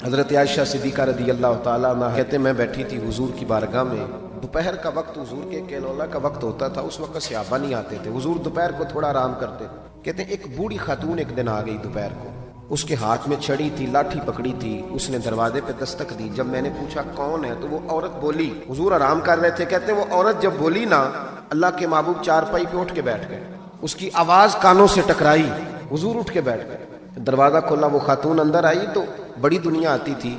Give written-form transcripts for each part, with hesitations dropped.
حضرت عائشہ صدیقہ رضی اللہ تعالیٰ عنہ کہتے میں بیٹھی تھی حضور کی بارگاہ میں، دوپہر کا وقت حضور کے کیلولا کا وقت ہوتا تھا، اس وقت صحابہ نہیں آتے تھے، حضور دوپہر کو تھوڑا آرام کرتے تھے۔ کہتے ہیں ایک بوڑھی خاتون ایک دن آ گئی دوپہر کو، اس کے ہاتھ میں چھڑی تھی، لاٹھی پکڑی تھی، اس نے دروازے پہ دستک دی۔ جب میں نے پوچھا کون ہے تو وہ عورت بولی، حضور آرام کر رہے تھے، کہتے ہیں وہ عورت جب بولی نا، اللہ کے محبوب چارپائی پہ اٹھ کے بیٹھ گئے، اس کی آواز کانوں سے ٹکرائی، حضور اٹھ کے بیٹھ گئے۔ دروازہ کھولا، وہ خاتون اندر آئی تو بڑی دنیا آتی تھی،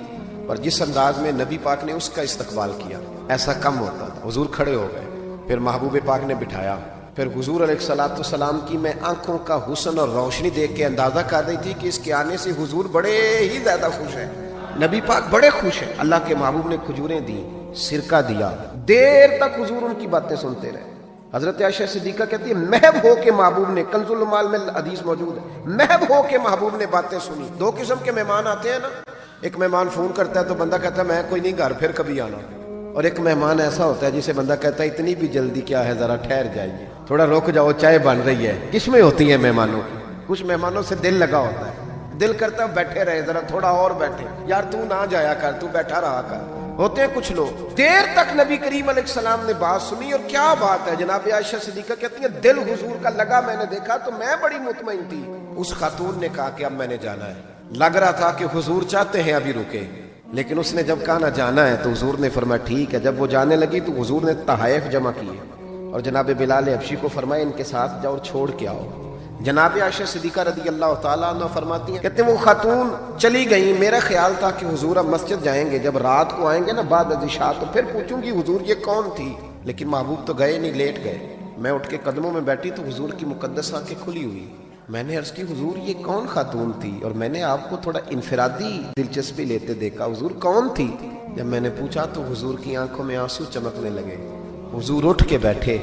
اور جس انداز میں نبی پاک نے اس کا استقبال کیا ایسا کم ہوتا تھا۔ حضور کھڑے ہو گئے، پھر محبوب پاک نے بٹھایا، پھر حضور علیہ الصلوۃ والسلام کی میں آنکھوں کا حسن اور روشنی دیکھ کے اندازہ کر رہی تھی کہ اس کے آنے سے حضور بڑے ہی زیادہ خوش ہیں، نبی پاک بڑے خوش ہیں۔ اللہ کے محبوب نے کھجوریں دی، سرکہ دیا، دیر تک حضور ان کی باتیں سنتے رہے۔ حضرت عائشہ صدیقہ کہتی ہے محب ہو کے محبوب نے، کنز المال میں حدیث موجود ہے، محب ہو کے محبوب نے باتیں سنی۔ دو قسم کے مہمان آتے ہیں نا، ایک مہمان فون کرتا ہے تو بندہ کہتا ہے میں کوئی نہیں گھر، پھر کبھی آنا، اور ایک مہمان ایسا ہوتا ہے جسے بندہ کہتا ہے اتنی بھی جلدی کیا ہے، ذرا ٹھہر جائیے، تھوڑا رک جاؤ، چائے بن رہی ہے۔ کس میں ہوتی ہیں مہمانوں کی؟ کچھ مہمانوں سے دل لگا ہوتا ہے، دل کرتا ہے بیٹھے رہے، ذرا تھوڑا اور بیٹھے، یار تو نہ جایا کر، تو بیٹھا رہا کر۔ ہوتے ہیں کچھ لوگ، دیر تک نبی کریم علیہ السلام نے بات سنی، اور کیا بات ہے، جناب عائشہ صدیقہ کہتی ہیں دل حضور کا لگا، میں نے دیکھا تو میں بڑی مطمئن تھی۔ اس خاتون نے کہا کہ اب میں نے جانا ہے، لگ رہا تھا کہ حضور چاہتے ہیں ابھی رکے، لیکن اس نے جب کہا نہ جانا ہے تو حضور نے فرمایا ٹھیک ہے۔ جب وہ جانے لگی تو حضور نے تحائف جمع کیے اور جناب بلال حبشی کو فرمایا ان کے ساتھ جاؤ اور چھوڑ کے آؤ۔ جناب عائشہ صدیقہ رضی اللہ تعالیٰ عنہ فرماتی ہیں، کہتے ہیں وہ خاتون چلی گئی، میرا خیال تھا کہ حضور اب مسجد جائیں گے، جب رات کو آئیں گے نا بعد از عشاء تو پھر پوچھوں گی حضور یہ کون تھی، لیکن محبوب تو گئے نہیں، لیٹ گئے۔ میں اٹھ کے قدموں میں بیٹھی تو حضور کی مقدس آنکھیں کھلی ہوئی، میں نے عرض کی حضور یہ کون خاتون تھی، اور میں نے آپ کو تھوڑا انفرادی دلچسپی لیتے دیکھا، حضور کون تھی؟ جب میں نے پوچھا تو حضور کی آنکھوں میں آنسو چمکنے لگے، حضور اٹھ کے بیٹھے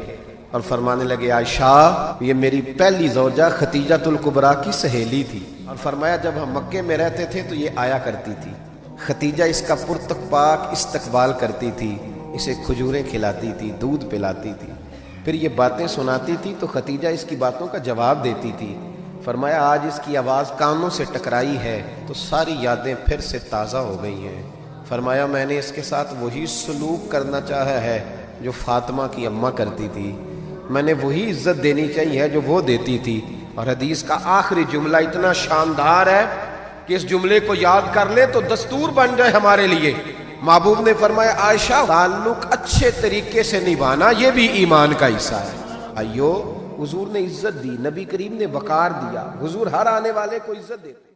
اور فرمانے لگے عائشہ یہ میری پہلی زوجہ ختیجۃ الکبریٰ کی سہیلی تھی، اور فرمایا جب ہم مکے میں رہتے تھے تو یہ آیا کرتی تھی، ختیجہ اس کا پرتک پاک استقبال کرتی تھی، اسے کھجوریں کھلاتی تھی، دودھ پلاتی تھی، پھر یہ باتیں سناتی تھی تو ختیجہ اس کی باتوں کا جواب دیتی تھی۔ فرمایا آج اس کی آواز کانوں سے ٹکرائی ہے تو ساری یادیں پھر سے تازہ ہو گئی ہیں۔ فرمایا میں نے اس کے ساتھ وہی سلوک کرنا چاہا ہے جو فاطمہ کی اماں کرتی تھی، میں نے وہی عزت دینی چاہیے ہے جو وہ دیتی تھی۔ اور حدیث کا آخری جملہ اتنا شاندار ہے کہ اس جملے کو یاد کر لے تو دستور بن جائے ہمارے لیے۔ محبوب نے فرمایا عائشہ تعلق اچھے طریقے سے نبھانا یہ بھی ایمان کا حصہ ہے۔ حضور نے عزت دی، نبی کریم نے وقار دیا، حضور ہر آنے والے کو عزت دیتے۔